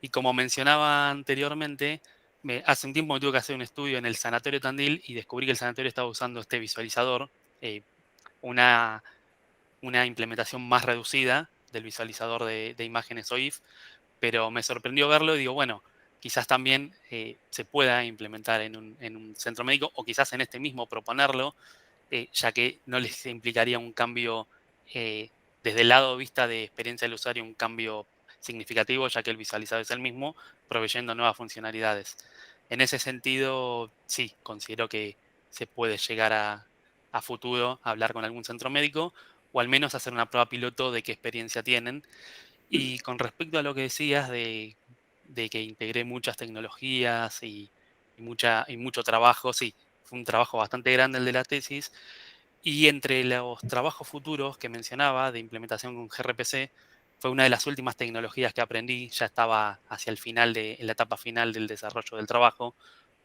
Y como mencionaba anteriormente, hace un tiempo me tuve que hacer un estudio en el Sanatorio Tandil y descubrí que el sanatorio estaba usando este visualizador, una, una implementación más reducida del visualizador de imágenes OIF, pero me sorprendió verlo y digo, bueno, quizás también se pueda implementar en un centro médico o quizás en este mismo proponerlo, ya que no les implicaría un cambio desde el lado de vista de experiencia del usuario, un cambio significativo, ya que el visualizador es el mismo, proveyendo nuevas funcionalidades. En ese sentido, sí, considero que se puede llegar a futuro a hablar con algún centro médico o al menos hacer una prueba piloto de qué experiencia tienen. Y con respecto a lo que decías de que integré muchas tecnologías y mucho trabajo, sí, fue un trabajo bastante grande el de la tesis. Y entre los trabajos futuros que mencionaba de implementación con gRPC, fue una de las últimas tecnologías que aprendí, ya estaba hacia el final en la etapa final del desarrollo del trabajo,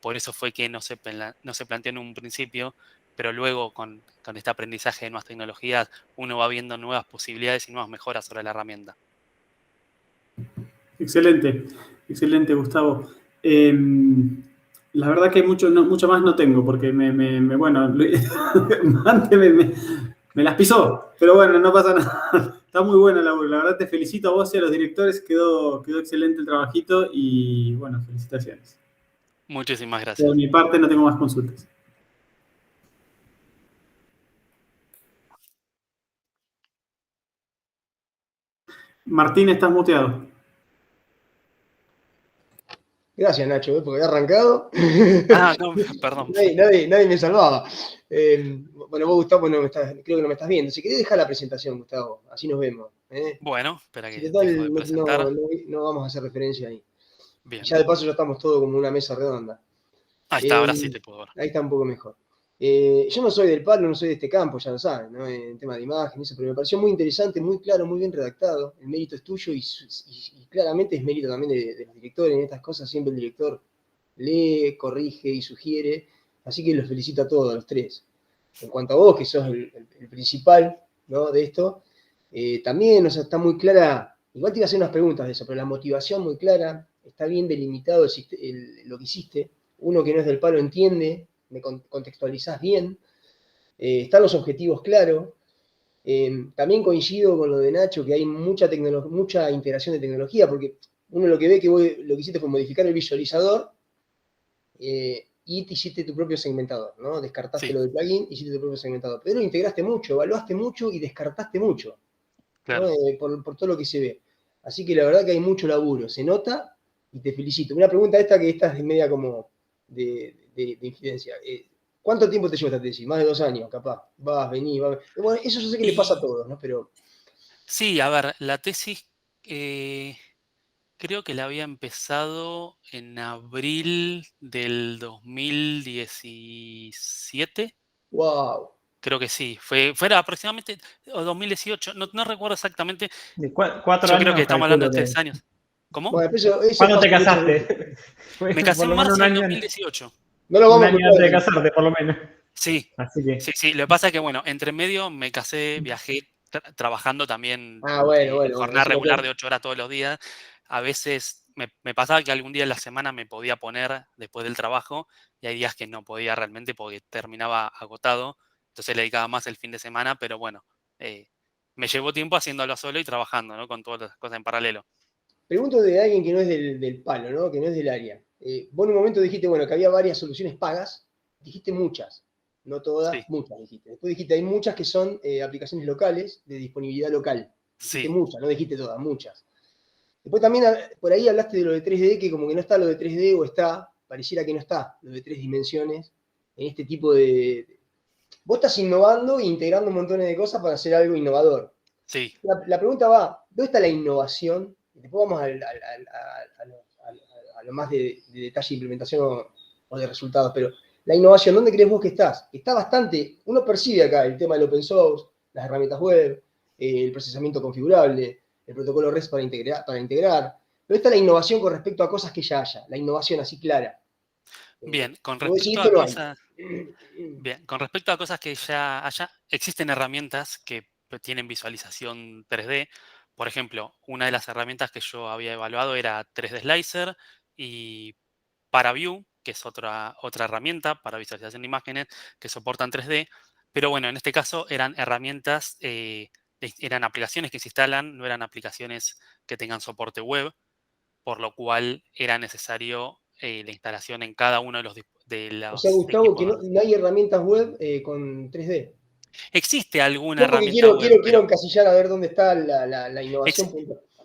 por eso fue que no se planteó en un principio, pero luego con este aprendizaje de nuevas tecnologías, uno va viendo nuevas posibilidades y nuevas mejoras sobre la herramienta. Excelente, excelente, Gustavo. La verdad que mucho más no tengo, porque bueno, Mante me las pisó, pero bueno, no pasa nada. Está muy buena la verdad te felicito a vos y a los directores, quedó excelente el trabajito y bueno, felicitaciones. Muchísimas gracias. Por mi parte no tengo más consultas. Martín, estás muteado. Gracias, Nacho, porque había arrancado. Ah, no, perdón. Nadie me salvaba. Bueno, vos, Gustavo, creo que no me estás viendo. Si querés, dejar la presentación, Gustavo. Así nos vemos. Bueno, espera Si que total, dejo de presentar. no vamos a hacer referencia ahí. Bien. Ya de paso ya estamos todos como una mesa redonda. Ahí está, ahora sí te puedo ver. Ahí está un poco mejor. Yo no soy del palo, no soy de este campo, ya lo saben, ¿no? En tema de imagen, eso, pero me pareció muy interesante, muy claro, muy bien redactado. El mérito es tuyo y claramente es mérito también de los directores. En estas cosas siempre el director lee, corrige y sugiere. Así que los felicito a todos, a los tres. En cuanto a vos, que sos el principal, ¿no?, de esto, también, o sea, está muy clara. Igual te iba a hacer unas preguntas de eso, pero la motivación muy clara, está bien delimitado lo que hiciste. Uno que no es del palo entiende, me contextualizás bien, están los objetivos claros. También coincido con lo de Nacho, que hay mucha integración de tecnología, porque uno lo que ve que lo que hiciste fue modificar el visualizador y te hiciste tu propio segmentador, ¿no? Descartaste lo del plugin, hiciste tu propio segmentador. Pero integraste mucho, evaluaste mucho y descartaste mucho, Claro. ¿no? Por todo lo que se ve. Así que la verdad que hay mucho laburo, se nota y te felicito. Una pregunta esta es media como de incidencia. ¿Cuánto tiempo te lleva esta tesis? Más de 2 años, capaz. Vas, venís, vas. Bueno, eso yo sé que le pasa a todos, ¿no? Pero... Sí, a ver, la tesis creo que la había empezado en abril del 2017. ¡Wow! Creo que sí, fuera aproximadamente 2018, no recuerdo exactamente. De 4 Yo creo que años, estamos hablando calculo de que. 3 años. ¿Cómo? Bueno, eso ¿Cuándo pasa te mucho. casaste? Fue Me casé por en lo menos marzo un del año, 2018. No lo un vamos a año antes de contar. casarte, por lo menos. Sí, Así que. sí. Lo que pasa es que, bueno, entre medio me casé, viajé trabajando también Ah, bueno, en jornada eso no regular cuenta. de 8 horas todos los días. A veces me pasaba que algún día en la semana me podía poner después del trabajo y hay días que no podía realmente porque terminaba agotado. Entonces le dedicaba más el fin de semana, pero bueno, me llevó tiempo haciéndolo solo y trabajando, ¿no? Con todas las cosas en paralelo. Pregunto de alguien que no es del palo, ¿no? Que no es del área. Vos en un momento dijiste, bueno, que había varias soluciones pagas. Dijiste muchas. No todas, Sí, muchas dijiste. Después dijiste, hay muchas que son aplicaciones locales, de disponibilidad local. Dijiste sí. muchas, no dijiste todas, muchas. Después también por ahí hablaste de lo de 3D, que como que no está lo de 3D o está, pareciera que no está lo de 3 dimensiones en este tipo de... Vos estás innovando e integrando un montón de cosas para hacer algo innovador. Sí, La pregunta va, ¿dónde está la innovación? Después vamos a lo más de detalle de implementación o de resultados, pero la innovación, ¿dónde crees vos que estás? Está bastante, uno percibe acá el tema del open source, las herramientas web, el procesamiento configurable, el protocolo REST para integrar, pero está la innovación con respecto a cosas que ya haya, la innovación así clara. bien. Vos decís, esto no hay. Bien, con respecto a cosas que ya haya, existen herramientas que tienen visualización 3D. Por ejemplo, una de las herramientas que yo había evaluado era 3D Slicer y ParaView, que es otra herramienta para visualización de imágenes que soportan 3D. Pero bueno, en este caso eran herramientas, eran aplicaciones que se instalan, no eran aplicaciones que tengan soporte web, por lo cual era necesario la instalación en cada uno de O sea, los Gustavo, que equipos. no hay herramientas web con 3D. ¿Existe alguna No, porque herramienta web? quiero encasillar a ver dónde está la innovación.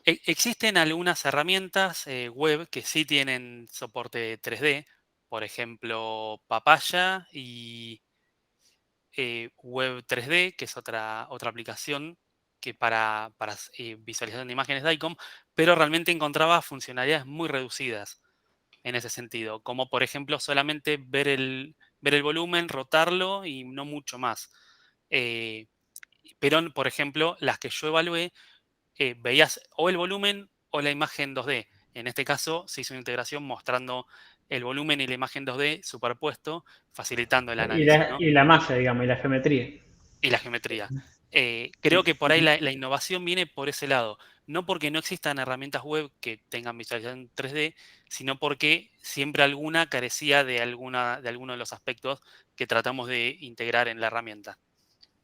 Ex- existen algunas herramientas web que sí tienen soporte 3D, por ejemplo, Papaya y Web 3D, que es otra aplicación que para visualización de imágenes de ICOM, pero realmente encontraba funcionalidades muy reducidas en ese sentido, como por ejemplo solamente ver el volumen, rotarlo y no mucho más. Eh, pero, por ejemplo, las que yo evalué, veías o el volumen o la imagen 2D. En este caso se hizo una integración mostrando el volumen y la imagen 2D superpuesto, facilitando el análisis, ¿no? Y la malla, digamos, y la geometría. Y la geometría. Creo que por ahí la innovación viene por ese lado. No porque no existan herramientas web que tengan visualización 3D, sino porque siempre alguna carecía de alguno de los aspectos que tratamos de integrar en la herramienta.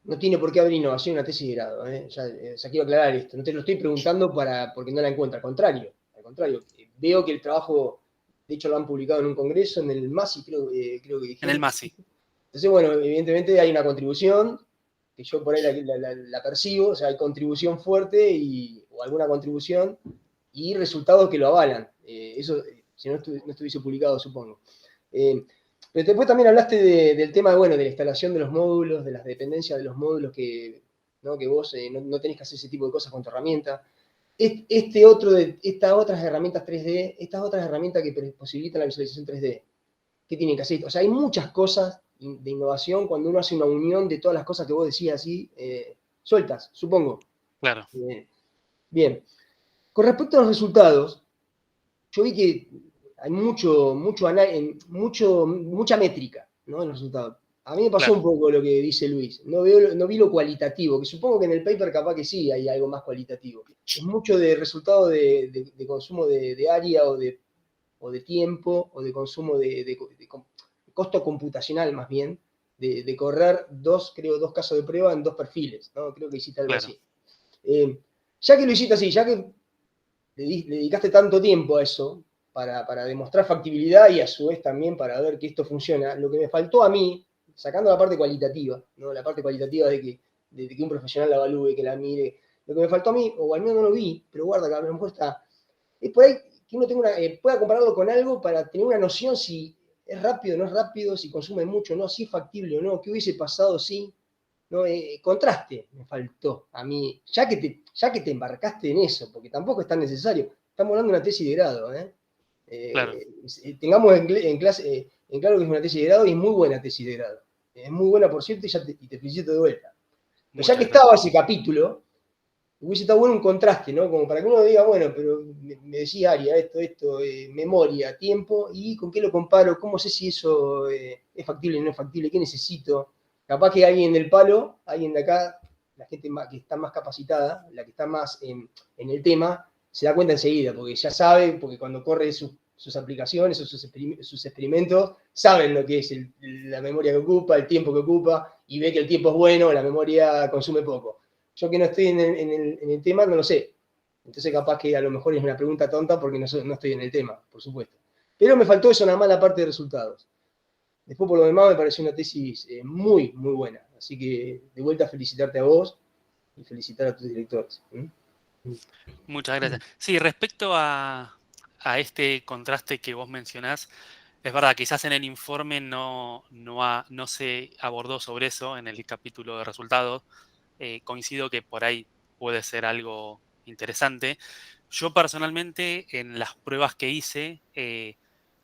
No tiene por qué haber innovación en una tesis de grado. Ya quiero aclarar esto. No te lo estoy preguntando porque no la encuentro. Al contrario. Veo que el trabajo, de hecho lo han publicado en un congreso, en el MASI, creo que En el dijeron. MASI. Entonces, bueno, evidentemente hay una contribución que yo por ahí la percibo, o sea, hay contribución fuerte o alguna contribución y resultados que lo avalan. Eso, si no estuviese publicado, supongo. Pero después también hablaste del tema, bueno, de la instalación de los módulos, de las dependencias de los módulos que vos no tenés que hacer ese tipo de cosas con tu herramienta. Estas otras herramientas 3D, estas otras herramientas que posibilitan la visualización 3D, ¿qué tienen que hacer? O sea, hay muchas cosas de innovación cuando uno hace una unión de todas las cosas que vos decías así, sueltas, supongo. Claro. Bien. Con respecto a los resultados, yo vi que hay mucha métrica, ¿no?, en los resultados. A mí me pasó un poco lo que dice Luis. No vi lo cualitativo, que supongo que en el paper capaz que sí hay algo más cualitativo. Es mucho de resultado de consumo de área o de tiempo, o de consumo de costo computacional más bien, de correr dos casos de prueba en 2 perfiles, ¿no? Creo que hiciste algo así. Ya que lo hiciste así, ya que le dedicaste tanto tiempo a eso, para demostrar factibilidad y a su vez también para ver que esto funciona, lo que me faltó a mí, sacando la parte cualitativa, ¿no?, la parte cualitativa de que un profesional la evalúe, que la mire, lo que me faltó a mí, o al menos no lo vi, pero guarda que a lo mejor está, es por ahí que uno pueda compararlo con algo para tener una noción si es rápido o no es rápido, si consume mucho o no, si es factible o no, qué hubiese pasado si, ¿no? Contraste me faltó a mí, ya que te embarcaste en eso, porque tampoco es tan necesario. Estamos hablando de una tesis de grado, Claro. Tengamos en clase, en claro que es una tesis de grado y es muy buena tesis de grado. Es muy buena, por cierto, y te felicito de vuelta. Pero ya que estaba ese capítulo, hubiese estado bueno un contraste, ¿no? Como para que uno diga, bueno, pero me decía área, esto, memoria, tiempo, y con qué lo comparo, cómo sé si eso es factible o no es factible, qué necesito. Capaz que alguien del palo, alguien de acá, la gente que está más capacitada, la que está más en el tema, se da cuenta enseguida, porque ya sabe, porque cuando corre sus aplicaciones o sus experimentos, saben lo que es la memoria que ocupa, el tiempo que ocupa, y ve que el tiempo es bueno, la memoria consume poco. Yo que no estoy en el tema, no lo sé. Entonces capaz que a lo mejor es una pregunta tonta porque no estoy en el tema, por supuesto. Pero me faltó eso, nada más la parte de resultados. Después, por lo demás, me pareció una tesis muy, muy buena. Así que, de vuelta, felicitarte a vos y felicitar a tus directores. Muchas gracias. Sí, respecto a este contraste que vos mencionás, es verdad, quizás en el informe no se abordó sobre eso en el capítulo de resultados. Coincido que por ahí puede ser algo interesante. Yo personalmente, en las pruebas que hice,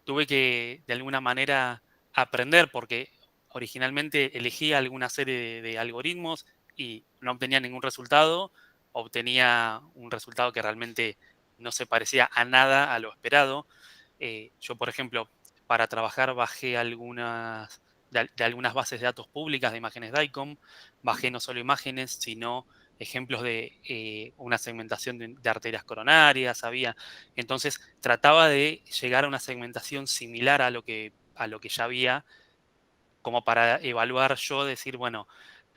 tuve que de alguna manera aprender, porque originalmente elegía alguna serie de algoritmos y no obtenía ningún resultado, obtenía un resultado que realmente no se parecía a nada a lo esperado. Yo, por ejemplo, para trabajar bajé algunas de algunas bases de datos públicas de imágenes DICOM, bajé no solo imágenes, sino ejemplos de una segmentación de arterias coronarias, había. Entonces trataba de llegar a una segmentación similar a lo que ya había, como para evaluar yo, decir, bueno,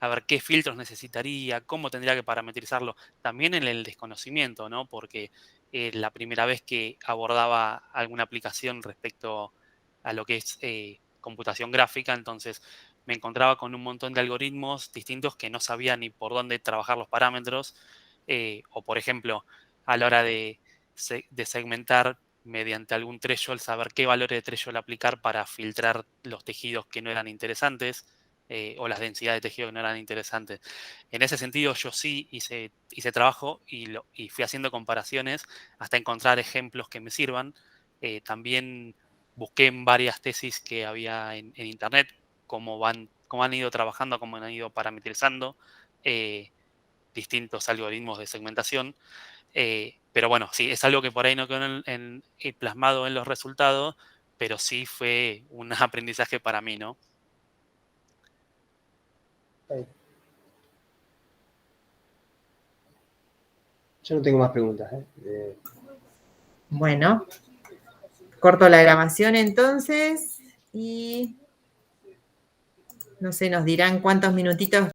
a ver qué filtros necesitaría, cómo tendría que parametrizarlo, también en el desconocimiento, ¿no? Porque la primera vez que abordaba alguna aplicación respecto a lo que es computación gráfica, entonces me encontraba con un montón de algoritmos distintos que no sabía ni por dónde trabajar los parámetros, o por ejemplo, a la hora de segmentar mediante algún threshold, saber qué valores de threshold aplicar para filtrar los tejidos que no eran interesantes, o las densidades de tejido que no eran interesantes. En ese sentido, yo sí hice trabajo y fui haciendo comparaciones hasta encontrar ejemplos que me sirvan. También busqué en varias tesis que había en internet cómo han ido trabajando, cómo han ido parametrizando distintos algoritmos de segmentación. Pero bueno, sí, es algo que por ahí no quedó plasmado en los resultados, pero sí fue un aprendizaje para mí, ¿no? Yo no tengo más preguntas. Bueno, corto la grabación entonces y no sé, nos dirán cuántos minutitos